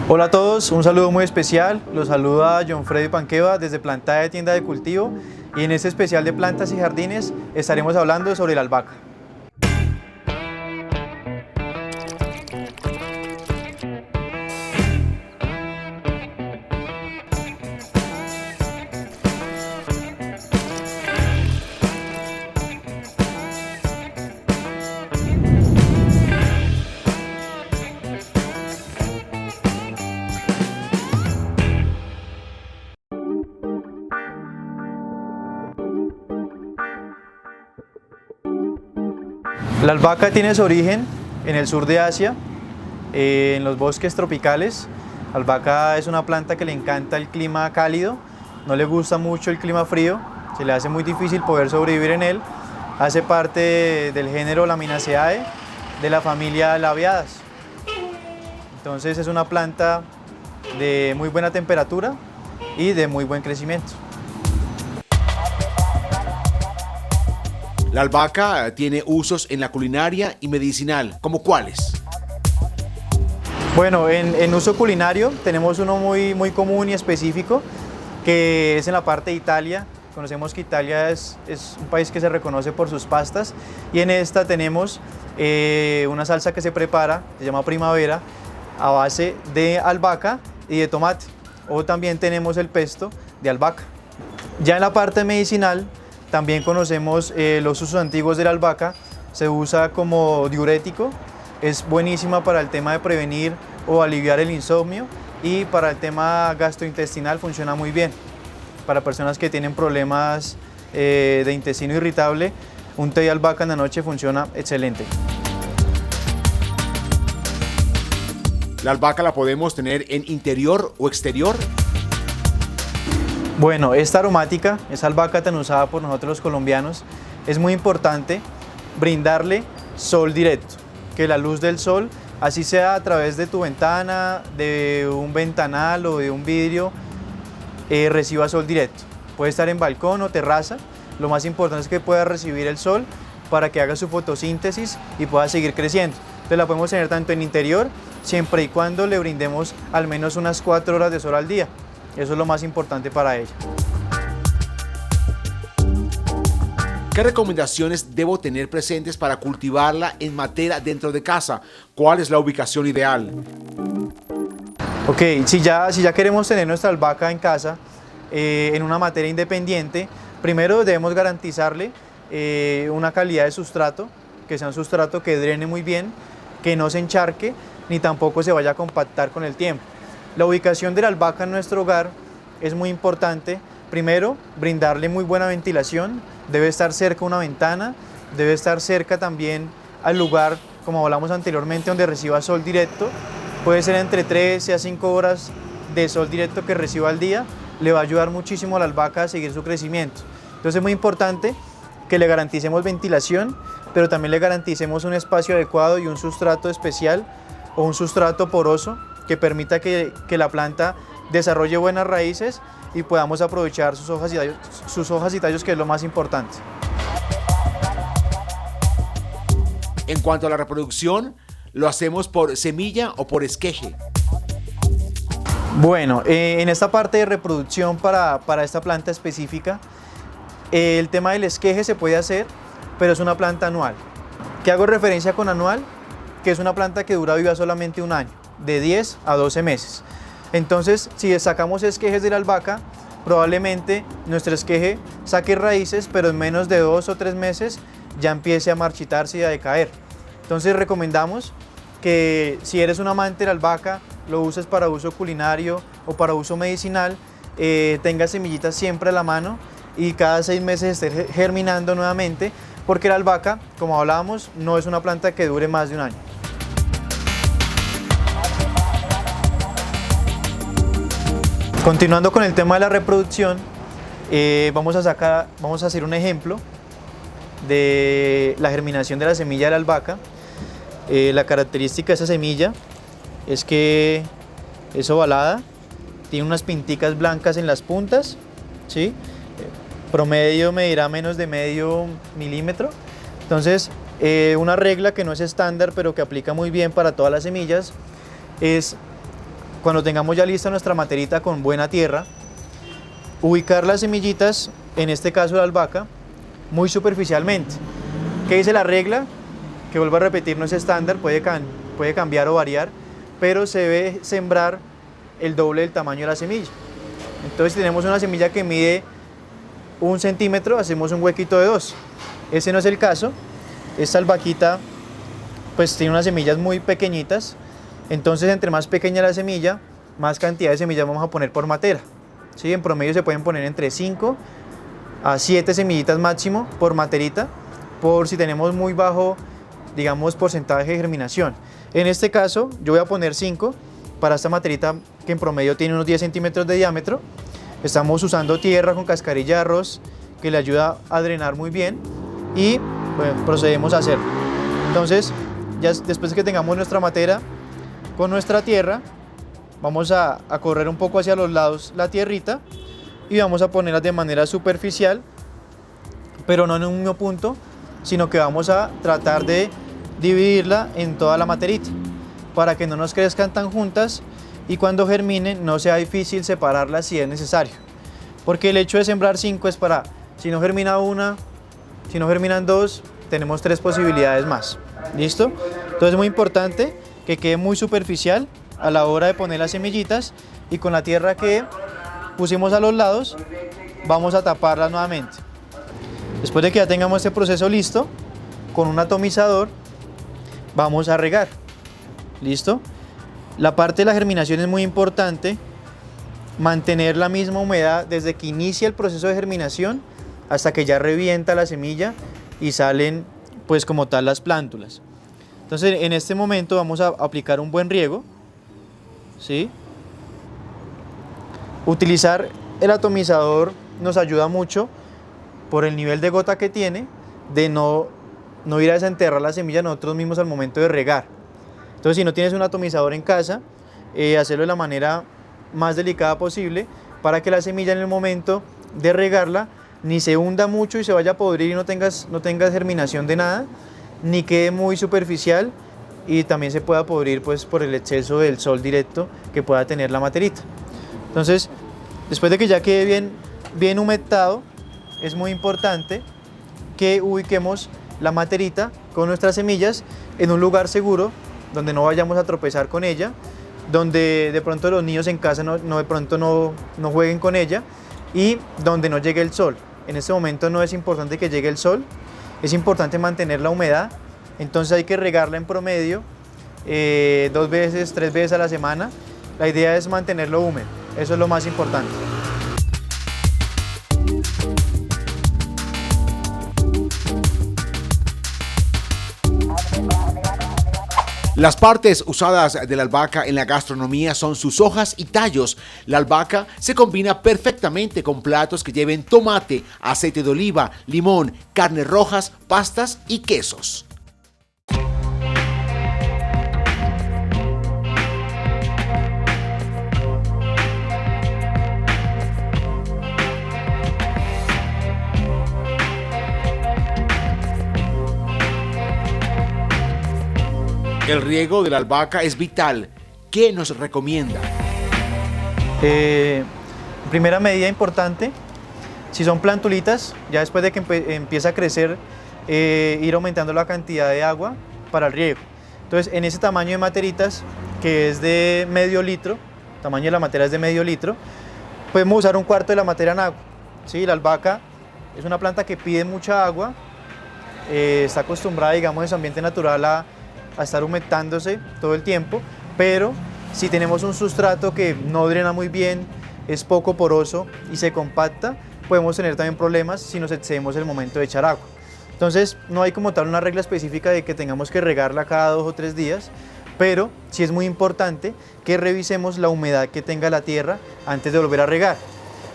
Hola a todos, un saludo muy especial. Los saluda John Freddy Panqueva desde Plantada de Tienda de Cultivo, y en este especial de plantas y jardines estaremos hablando sobre la albahaca. La albahaca tiene su origen en el sur de Asia, en los bosques tropicales. La albahaca es una planta que le encanta el clima cálido, no le gusta mucho el clima frío, se le hace muy difícil poder sobrevivir en él. Hace parte del género Laminaceae, de la familia Labiadas. Entonces es una planta de muy buena temperatura y de muy buen crecimiento. La albahaca tiene usos en la culinaria y medicinal, ¿como cuáles? Bueno, en uso culinario tenemos uno muy común y específico, que es en la parte de Italia. Conocemos que Italia es un país que se reconoce por sus pastas, y en esta tenemos una salsa que se prepara, se llama primavera, a base de albahaca y de tomate. O también tenemos el pesto de albahaca. Ya en la parte medicinal también conocemos los usos antiguos de la albahaca. Se usa como diurético, es buenísima para el tema de prevenir o aliviar el insomnio, y para el tema gastrointestinal funciona muy bien. Para personas que tienen problemas de intestino irritable, un té de albahaca en la noche funciona excelente. ¿La albahaca la podemos tener en interior o exterior? Bueno, esta aromática, esa albahaca tan usada por nosotros los colombianos, es muy importante brindarle sol directo, que la luz del sol, así sea a través de tu ventana, de un ventanal o de un vidrio, reciba sol directo. Puede estar en balcón o terraza, lo más importante es que pueda recibir el sol para que haga su fotosíntesis y pueda seguir creciendo. Entonces la podemos tener tanto en interior, siempre y cuando le brindemos al menos unas 4 horas de sol al día. Eso es lo más importante para ella. ¿Qué recomendaciones debo tener presentes para cultivarla en matera dentro de casa? ¿Cuál es la ubicación ideal? Ok, si ya queremos tener nuestra albahaca en casa, en una matera independiente, primero debemos garantizarle una calidad de sustrato, que sea un sustrato que drene muy bien, que no se encharque, ni tampoco se vaya a compactar con el tiempo. La ubicación de la albahaca en nuestro hogar es muy importante. Primero, brindarle muy buena ventilación, debe estar cerca a una ventana, debe estar cerca también al lugar, como hablamos anteriormente, donde reciba sol directo. Puede ser entre 13 a 5 horas de sol directo que reciba al día, le va a ayudar muchísimo a la albahaca a seguir su crecimiento. Entonces es muy importante que le garanticemos ventilación, pero también le garanticemos un espacio adecuado y un sustrato especial o un sustrato poroso que permita que la planta desarrolle buenas raíces y podamos aprovechar sus hojas y tallos, que es lo más importante. En cuanto a la reproducción, ¿lo hacemos por semilla o por esqueje? Bueno, en esta parte de reproducción para esta planta específica, el tema del esqueje se puede hacer, pero es una planta anual. ¿Qué hago referencia con anual? Que es una planta que dura vida solamente un año, de 10 a 12 meses. Entonces, si sacamos esquejes de la albahaca, probablemente nuestro esqueje saque raíces, pero en menos de 2 o 3 meses ya empiece a marchitarse y a decaer. Entonces recomendamos que si eres un amante de la albahaca, lo uses para uso culinario o para uso medicinal, tengas semillitas siempre a la mano y cada 6 meses esté germinando nuevamente, porque la albahaca, como hablábamos, no es una planta que dure más de un año. Continuando con el tema de la reproducción, vamos a hacer un ejemplo de la germinación de la semilla de la albahaca. La característica de esa semilla es que es ovalada, tiene unas pinticas blancas en las puntas, ¿sí? Promedio medirá menos de medio milímetro. Entonces, una regla que no es estándar, pero que aplica muy bien para todas las semillas, es cuando tengamos ya lista nuestra materita con buena tierra, ubicar las semillitas, en este caso la albahaca, muy superficialmente. ¿Qué dice la regla? Que vuelvo a repetir, no es estándar, puede cambiar o variar, pero se debe sembrar el doble del tamaño de la semilla. Entonces, si tenemos una semilla que mide 1 centímetro, hacemos un huequito de 2. Ese no es el caso. Esta albahaquita pues tiene unas semillas muy pequeñitas, entonces entre más pequeña la semilla, más cantidad de semillas vamos a poner por matera. ¿Sí? En promedio se pueden poner entre 5 a 7 semillitas máximo por materita, por si tenemos muy bajo, digamos, porcentaje de germinación. En este caso yo voy a poner 5 para esta materita que en promedio tiene unos 10 centímetros de diámetro. Estamos usando tierra con cascarilla de arroz que le ayuda a drenar muy bien y bueno, procedemos a hacerlo. Entonces, ya después que tengamos nuestra matera con nuestra tierra, vamos a correr un poco hacia los lados la tierrita y vamos a ponerla de manera superficial, pero no en un mismo punto, sino que vamos a tratar de dividirla en toda la materita para que no nos crezcan tan juntas y cuando germinen no sea difícil separarlas si es necesario. Porque el hecho de sembrar 5 es para, si no germina una, si no germinan 2, tenemos 3 posibilidades más. ¿Listo? Entonces es muy importante que quede muy superficial a la hora de poner las semillitas y con la tierra que pusimos a los lados vamos a taparla nuevamente. Después de que ya tengamos este proceso listo, con un atomizador vamos a regar. ¿Listo? La parte de la germinación es muy importante, mantener la misma humedad desde que inicia el proceso de germinación hasta que ya revienta la semilla y salen pues como tal las plántulas. Entonces en este momento vamos a aplicar un buen riego, ¿sí? Utilizar el atomizador nos ayuda mucho por el nivel de gota que tiene, de no ir a desenterrar la semilla nosotros mismos al momento de regar. Entonces si no tienes un atomizador en casa, hacerlo de la manera más delicada posible para que la semilla en el momento de regarla ni se hunda mucho y se vaya a podrir y no tengas germinación de nada, ni quede muy superficial y también se pueda podrir pues por el exceso del sol directo que pueda tener la materita. Entonces, después de que ya quede bien humectado, es muy importante que ubiquemos la materita con nuestras semillas en un lugar seguro donde no vayamos a tropezar con ella, donde de pronto los niños en casa no jueguen con ella y donde no llegue el sol. En este momento no es importante que llegue el sol, es importante mantener la humedad, entonces hay que regarla en promedio 2 veces, 3 veces a la semana. La idea es mantenerlo húmedo, eso es lo más importante. Las partes usadas de la albahaca en la gastronomía son sus hojas y tallos. La albahaca se combina perfectamente con platos que lleven tomate, aceite de oliva, limón, carnes rojas, pastas y quesos. El riego de la albahaca es vital. ¿Qué nos recomienda? Primera medida importante, si son plantulitas, ya después de que empieza a crecer, ir aumentando la cantidad de agua para el riego. Entonces, en ese tamaño de materitas, que es de medio litro, tamaño de la matera es de medio litro, podemos usar 1/4 de la matera en agua. ¿Sí? La albahaca es una planta que pide mucha agua, está acostumbrada, digamos, en su ambiente natural a estar humectándose todo el tiempo, pero si tenemos un sustrato que no drena muy bien, es poco poroso y se compacta, podemos tener también problemas si nos excedemos el momento de echar agua. Entonces no hay como tal una regla específica de que tengamos que regarla cada 2 o 3 días, pero sí es muy importante que revisemos la humedad que tenga la tierra antes de volver a regar.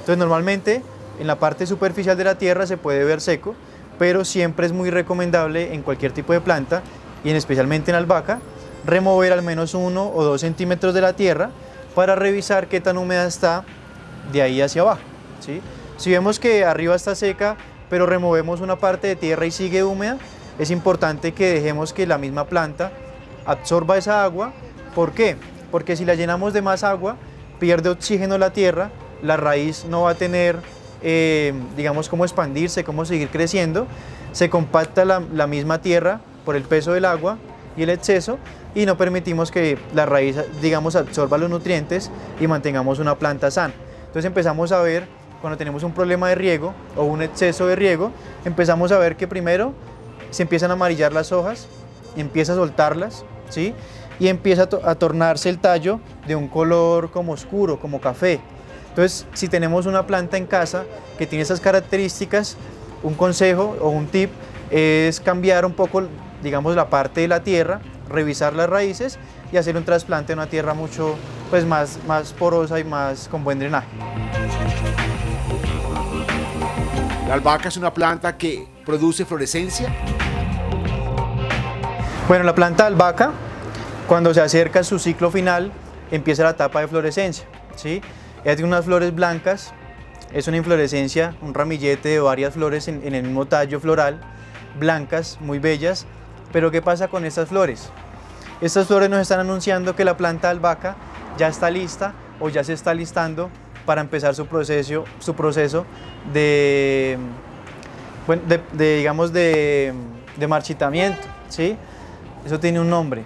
Entonces normalmente en la parte superficial de la tierra se puede ver seco, pero siempre es muy recomendable en cualquier tipo de planta y especialmente en albahaca, remover al menos 1 o 2 centímetros de la tierra para revisar qué tan húmeda está de ahí hacia abajo, ¿sí? Si vemos que arriba está seca, pero removemos una parte de tierra y sigue húmeda, es importante que dejemos que la misma planta absorba esa agua. ¿Por qué? porque si la llenamos de más agua, pierde oxígeno la tierra, la raíz no va a tener, digamos, cómo expandirse, cómo seguir creciendo, se compacta la misma tierra por el peso del agua y el exceso, y no permitimos que la raíz, digamos, absorba los nutrientes y mantengamos una planta sana. Entonces empezamos a ver, cuando tenemos un problema de riego o un exceso de riego, empezamos a ver que primero se empiezan a amarillar las hojas, empieza a soltarlas, ¿sí? Y empieza a tornarse el tallo de un color como oscuro, como café. Entonces, si tenemos una planta en casa que tiene esas características, un consejo o un tip es cambiar un poco, digamos, la parte de la tierra, revisar las raíces y hacer un trasplante en una tierra mucho, pues, más porosa y más con buen drenaje. ¿La albahaca es una planta que produce florescencia? Bueno, la planta de albahaca, cuando se acerca a su ciclo final, empieza la etapa de florescencia, ¿sí? Ella tiene unas flores blancas, es una inflorescencia, un ramillete de varias flores en el mismo tallo floral, blancas, muy bellas. Pero ¿qué pasa con estas flores? Estas flores nos están anunciando que la planta de albahaca ya está lista o ya se está listando para empezar su proceso de, bueno, digamos, de marchitamiento, ¿sí? Eso tiene un nombre,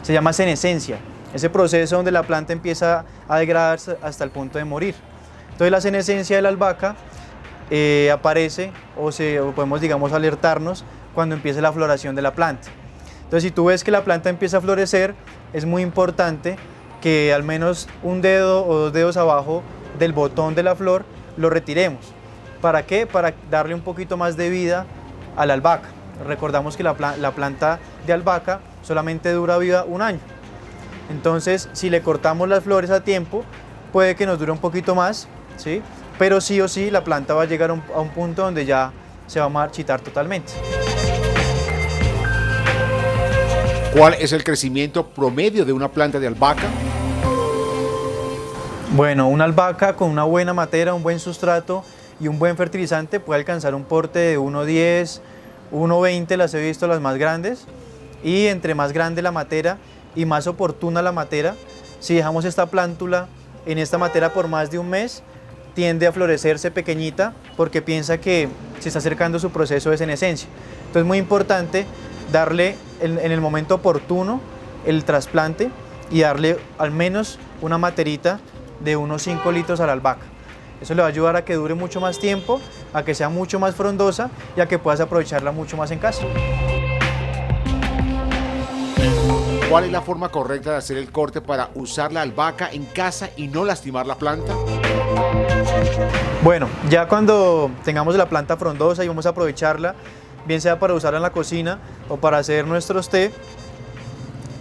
se llama senescencia, ese proceso donde la planta empieza a degradarse hasta el punto de morir. Entonces la senescencia de la albahaca aparece o podemos, digamos, alertarnos cuando empiece la floración de la planta. Entonces, si tú ves que la planta empieza a florecer, es muy importante que al menos un dedo o 2 dedos abajo del botón de la flor lo retiremos. ¿Para qué? Para darle un poquito más de vida a la albahaca. Recordamos que la planta de albahaca solamente dura vida 1 año. Entonces, si le cortamos las flores a tiempo, puede que nos dure un poquito más, ¿sí? Pero sí o sí la planta va a llegar a un punto donde ya se va a marchitar totalmente. ¿Cuál es el crecimiento promedio de una planta de albahaca? Bueno, una albahaca con una buena matera, un buen sustrato y un buen fertilizante puede alcanzar un porte de 1,10, 1,20, las he visto las más grandes. Y entre más grande la matera y más oportuna la matera, si dejamos esta plántula en esta matera por más de 1 mes, tiende a florecerse pequeñita porque piensa que se está acercando su proceso de senescencia. Entonces es muy importante darle en el momento oportuno el trasplante y darle al menos una materita de unos 5 litros a la albahaca. Eso le va a ayudar a que dure mucho más tiempo, a que sea mucho más frondosa y a que puedas aprovecharla mucho más en casa. ¿Cuál es la forma correcta de hacer el corte para usar la albahaca en casa y no lastimar la planta? Bueno, ya cuando tengamos la planta frondosa y vamos a aprovecharla, bien sea para usarla en la cocina o para hacer nuestros té,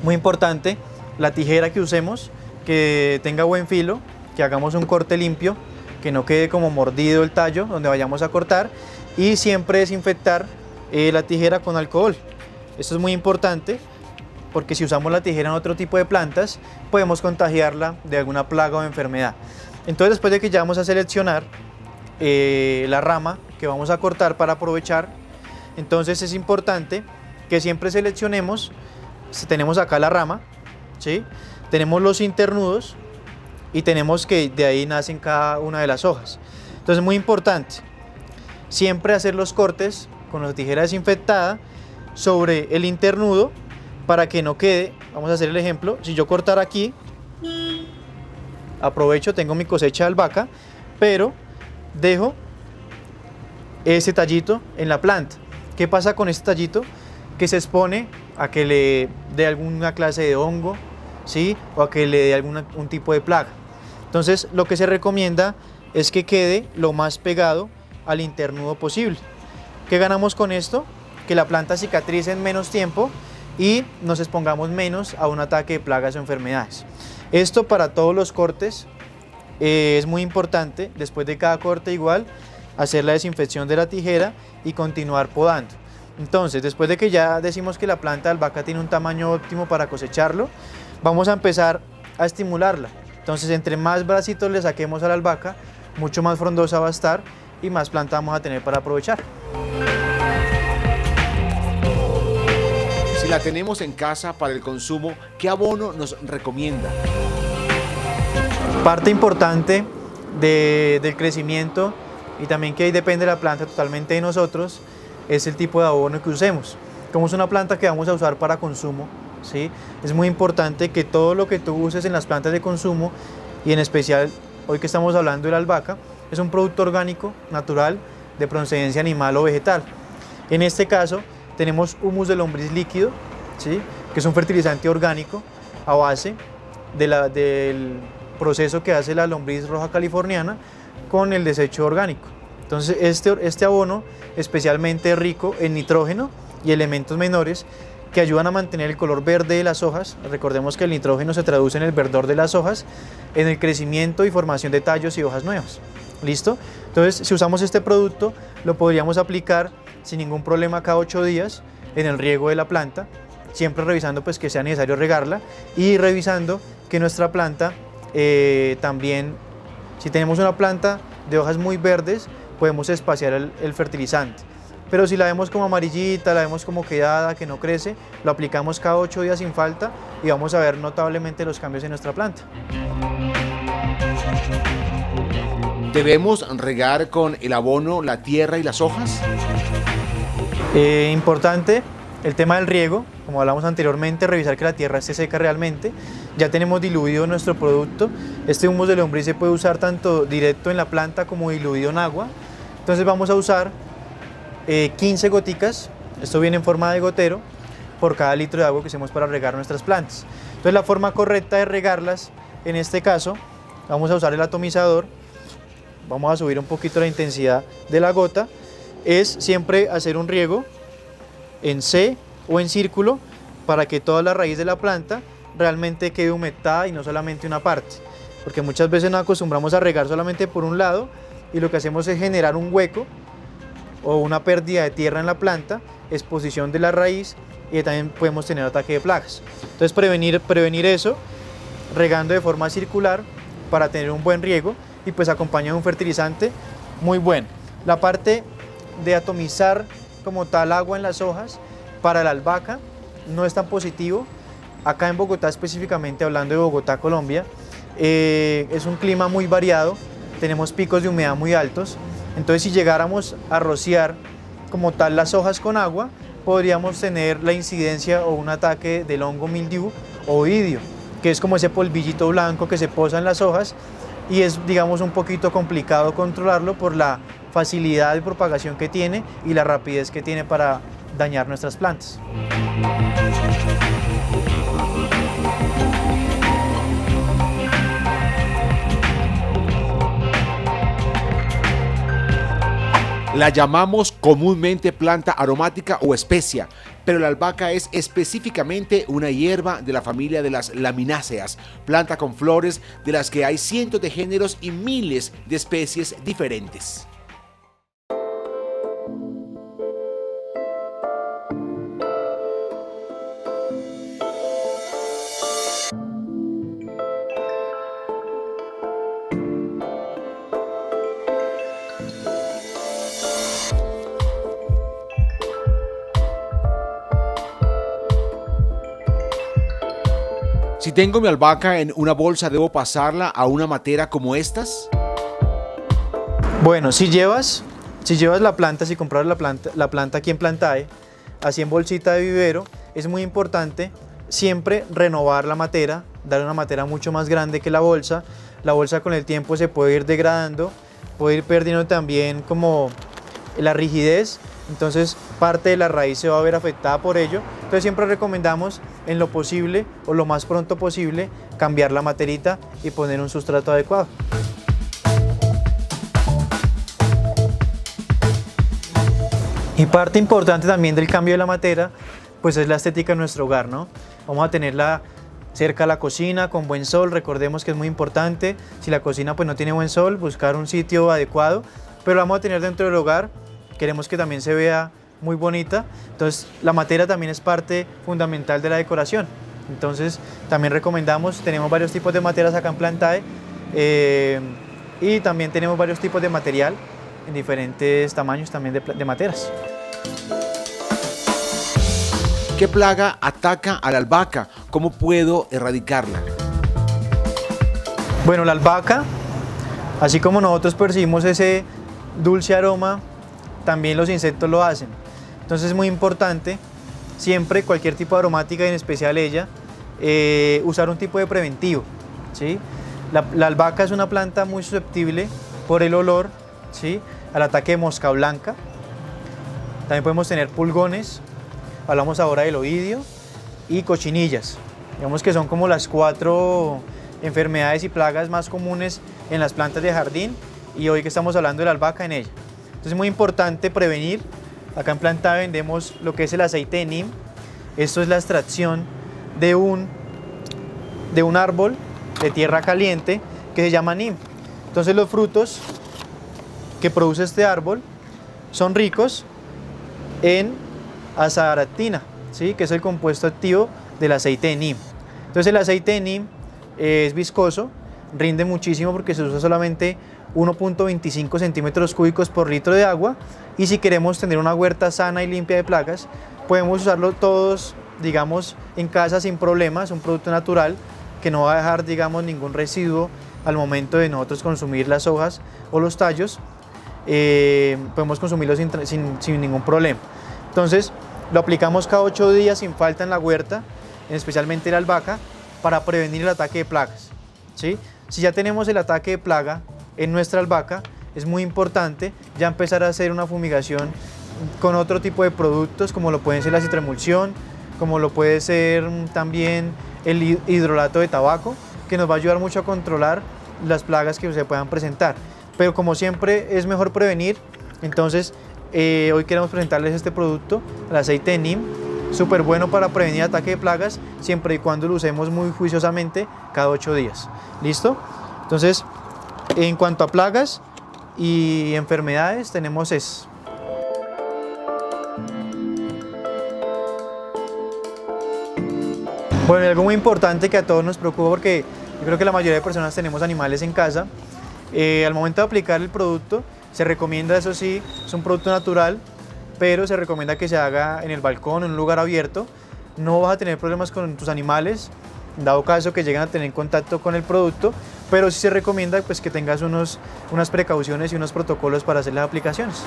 muy importante, la tijera que usemos, que tenga buen filo, que hagamos un corte limpio, que no quede como mordido el tallo donde vayamos a cortar, y siempre desinfectar la tijera con alcohol. Esto es muy importante porque si usamos la tijera en otro tipo de plantas, podemos contagiarla de alguna plaga o enfermedad. Entonces, después de que ya vamos a seleccionar la rama que vamos a cortar para aprovechar, entonces es importante que siempre seleccionemos, tenemos acá la rama, ¿sí? Tenemos los internudos y tenemos que de ahí nacen cada una de las hojas. Entonces es muy importante siempre hacer los cortes con la tijera desinfectada sobre el internudo para que no quede. Vamos a hacer el ejemplo, si yo cortara aquí, aprovecho, tengo mi cosecha de albahaca, pero dejo ese tallito en la planta. ¿Qué pasa con este tallito? Que se expone a que le dé alguna clase de hongo, ¿sí? O a que le dé un tipo de plaga. Entonces, lo que se recomienda es que quede lo más pegado al internudo posible. ¿Qué ganamos con esto? Que la planta cicatrice en menos tiempo y nos expongamos menos a un ataque de plagas o enfermedades. Esto para todos los cortes es muy importante. Después de cada corte igual, hacer la desinfección de la tijera y continuar podando. Entonces, después de que ya decimos que la planta de albahaca tiene un tamaño óptimo para cosecharlo, vamos a empezar a estimularla. Entonces, entre más bracitos le saquemos a la albahaca, mucho más frondosa va a estar y más planta vamos a tener para aprovechar. Si Si la tenemos en casa para el consumo, ¿qué abono nos recomienda? Parte importante del crecimiento y también que ahí depende de la planta totalmente de nosotros es el tipo de abono que usemos. Como es una planta que vamos a usar para consumo, ¿sí? Es muy importante que todo lo que tú uses en las plantas de consumo y en especial hoy que estamos hablando de la albahaca es un producto orgánico, natural, de procedencia animal o vegetal. En este caso tenemos humus de lombriz líquido, ¿sí? Que es un fertilizante orgánico a base del proceso que hace la lombriz roja californiana con el desecho orgánico. Entonces este abono especialmente rico en nitrógeno y elementos menores que ayudan a mantener el color verde de las hojas. Recordemos que el nitrógeno se traduce en el verdor de las hojas, en el crecimiento y formación de tallos y hojas nuevas. ¿Listo? Entonces, si usamos este producto, lo podríamos aplicar sin ningún problema cada 8 días en el riego de la planta, siempre revisando pues que sea necesario regarla y revisando que nuestra planta también, si tenemos una planta de hojas muy verdes, podemos espaciar el fertilizante. Pero si la vemos como amarillita, la vemos como quedada, que no crece, lo aplicamos cada 8 días sin falta y vamos a ver notablemente los cambios en nuestra planta. ¿Debemos regar con el abono la tierra y las hojas? Importante el tema del riego, como hablamos anteriormente, revisar que la tierra esté seca realmente. Ya tenemos diluido nuestro producto. Este humus de lombriz se puede usar tanto directo en la planta como diluido en agua. Entonces vamos a usar 15 goticas, esto viene en forma de gotero, por cada litro de agua que usemos para regar nuestras plantas. Entonces la forma correcta de regarlas, en este caso, vamos a usar el atomizador, vamos a subir un poquito la intensidad de la gota, es siempre hacer un riego en C o en círculo para que toda la raíz de la planta realmente quede humectada y no solamente una parte, porque muchas veces nos acostumbramos a regar solamente por un lado y lo que hacemos es generar un hueco o una pérdida de tierra en la planta, exposición de la raíz y también podemos tener ataque de plagas. Entonces prevenir eso regando de forma circular para tener un buen riego y pues acompañado de un fertilizante muy bueno. La parte de atomizar como tal agua en las hojas para la albahaca no es tan positivo. Acá en Bogotá, específicamente hablando de Bogotá, Colombia, es un clima muy variado, tenemos picos de humedad muy altos. Entonces, si llegáramos a rociar como tal las hojas con agua, podríamos tener la incidencia o un ataque del hongo mildiu o oidio, que es como ese polvillito blanco que se posa en las hojas y es, digamos, un poquito complicado controlarlo por la facilidad de propagación que tiene y la rapidez que tiene para dañar nuestras plantas. La llamamos comúnmente planta aromática o especia, pero la albahaca es específicamente una hierba de la familia de las lamináceas, planta con flores de las que hay cientos de géneros y miles de especies diferentes. Si tengo mi albahaca en una bolsa, ¿debo pasarla a una matera como estas? Bueno, si llevas la planta, si compras la planta aquí en Plantae, así en bolsita de vivero, es muy importante siempre renovar la matera, dar una matera mucho más grande que la bolsa. La bolsa con el tiempo se puede ir degradando, puede ir perdiendo también como la rigidez, entonces parte de la raíz se va a ver afectada por ello. Entonces siempre recomendamos en lo posible o lo más pronto posible cambiar la materita y poner un sustrato adecuado. Y parte importante también del cambio de la matera pues es la estética de nuestro hogar, ¿no? Vamos a tenerla cerca a la cocina, con buen sol, recordemos que es muy importante. Si la cocina pues no tiene buen sol, buscar un sitio adecuado, pero la vamos a tener dentro del hogar. Queremos que también se vea muy bonita, entonces la matera también es parte fundamental de la decoración. Entonces también recomendamos, tenemos varios tipos de materas acá en Plantae y también tenemos varios tipos de material en diferentes tamaños también de materas. ¿Qué plaga ataca a la albahaca? ¿Cómo puedo erradicarla? Bueno, la albahaca, así como nosotros percibimos ese dulce aroma, también los insectos lo hacen. Entonces es muy importante, siempre cualquier tipo de aromática, y en especial ella, usar un tipo de preventivo, ¿sí? La albahaca es una planta muy susceptible por el olor, ¿sí?, al ataque de mosca blanca. También podemos tener pulgones, hablamos ahora del oidio, y cochinillas. Digamos que son como las 4 enfermedades y plagas más comunes en las plantas de jardín, y hoy que estamos hablando de la albahaca en ella. Entonces es muy importante prevenir. Acá en Plantae vendemos lo que es el aceite de neem. Esto es la extracción de un árbol de tierra caliente que se llama neem. Entonces los frutos que produce este árbol son ricos en azadiractina, ¿sí?, que es el compuesto activo del aceite de neem. Entonces el aceite de neem es viscoso, rinde muchísimo porque se usa solamente 1.25 centímetros cúbicos por litro de agua, y si queremos tener una huerta sana y limpia de plagas, podemos usarlo todos, digamos, en casa sin problemas. Es un producto natural que no va a dejar, digamos, ningún residuo al momento de nosotros consumir las hojas o los tallos. Podemos consumirlo sin ningún problema. Entonces lo aplicamos cada 8 días sin falta en la huerta, especialmente la albahaca, para prevenir el ataque de plagas, ¿sí? Si ya tenemos el ataque de plaga en nuestra albahaca, es muy importante ya empezar a hacer una fumigación con otro tipo de productos, como lo pueden ser la citroemulsión, como lo puede ser también el hidrolato de tabaco, que nos va a ayudar mucho a controlar las plagas que se puedan presentar. Pero como siempre es mejor prevenir, entonces hoy queremos presentarles este producto, el aceite de neem, súper bueno para prevenir ataque de plagas, siempre y cuando lo usemos muy juiciosamente cada 8 días. ¿Listo? Entonces, en cuanto a plagas y enfermedades, tenemos eso. Bueno, y algo muy importante que a todos nos preocupa, porque yo creo que la mayoría de personas tenemos animales en casa. Al momento de aplicar el producto, se recomienda, eso sí, es un producto natural, pero se recomienda que se haga en el balcón, en un lugar abierto. No vas a tener problemas con tus animales, dado caso que lleguen a tener contacto con el producto, pero sí se recomienda, pues, que tengas unas precauciones y unos protocolos para hacer las aplicaciones.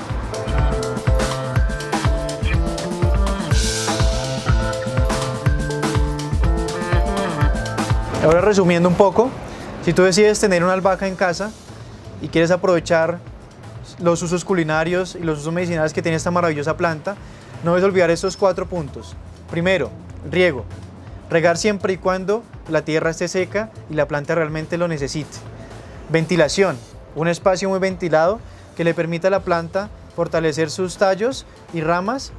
Ahora, resumiendo un poco, si tú decides tener una albahaca en casa y quieres aprovechar los usos culinarios y los usos medicinales que tiene esta maravillosa planta, no debes olvidar estos 4 puntos. Primero, riego. Regar siempre y cuando la tierra esté seca y la planta realmente lo necesite. Ventilación. Un espacio muy ventilado que le permita a la planta fortalecer sus tallos y ramas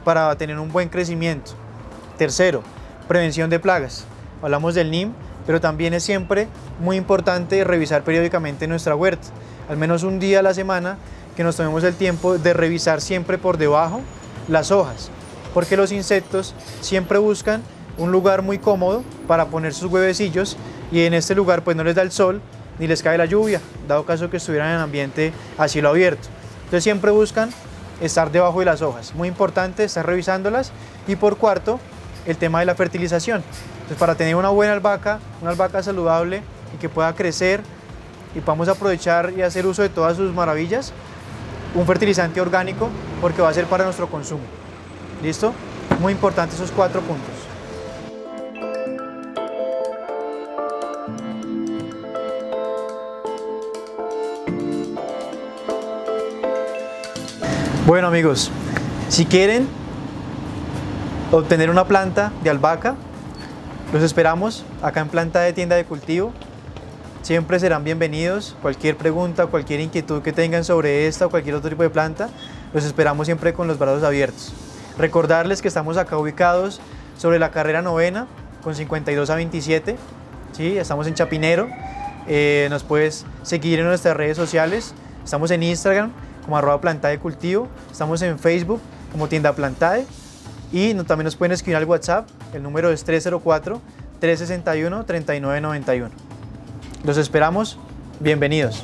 para tener un buen crecimiento. Tercero, prevención de plagas. Hablamos del neem, pero también es siempre muy importante revisar periódicamente nuestra huerta. Al menos un día a la semana, que nos tomemos el tiempo de revisar siempre por debajo las hojas, porque los insectos siempre buscan un lugar muy cómodo para poner sus huevecillos, y en este lugar pues no les da el sol ni les cae la lluvia, dado caso que estuvieran en ambiente a cielo abierto. Entonces siempre buscan estar debajo de las hojas. Muy importante estar revisándolas. Y por cuarto, el tema de la fertilización. Entonces, para tener una buena albahaca, una albahaca saludable y que pueda crecer y podamos aprovechar y hacer uso de todas sus maravillas, un fertilizante orgánico, porque va a ser para nuestro consumo. ¿Listo? Muy importante esos 4 puntos. Bueno, amigos, si quieren obtener una planta de albahaca, los esperamos acá en Plantae Tienda de Cultivo. Siempre serán bienvenidos. Cualquier pregunta, cualquier inquietud que tengan sobre esta o cualquier otro tipo de planta, los esperamos siempre con los brazos abiertos. Recordarles que estamos acá ubicados sobre la carrera 9ª con 52 a 27. ¿Sí? Estamos en Chapinero. Nos puedes seguir en nuestras redes sociales. Estamos en Instagram como @Plantae Cultivo. Estamos en Facebook como Tienda Plantae. Y también nos pueden escribir al WhatsApp. El número es 304-361-3991. Los esperamos. Bienvenidos.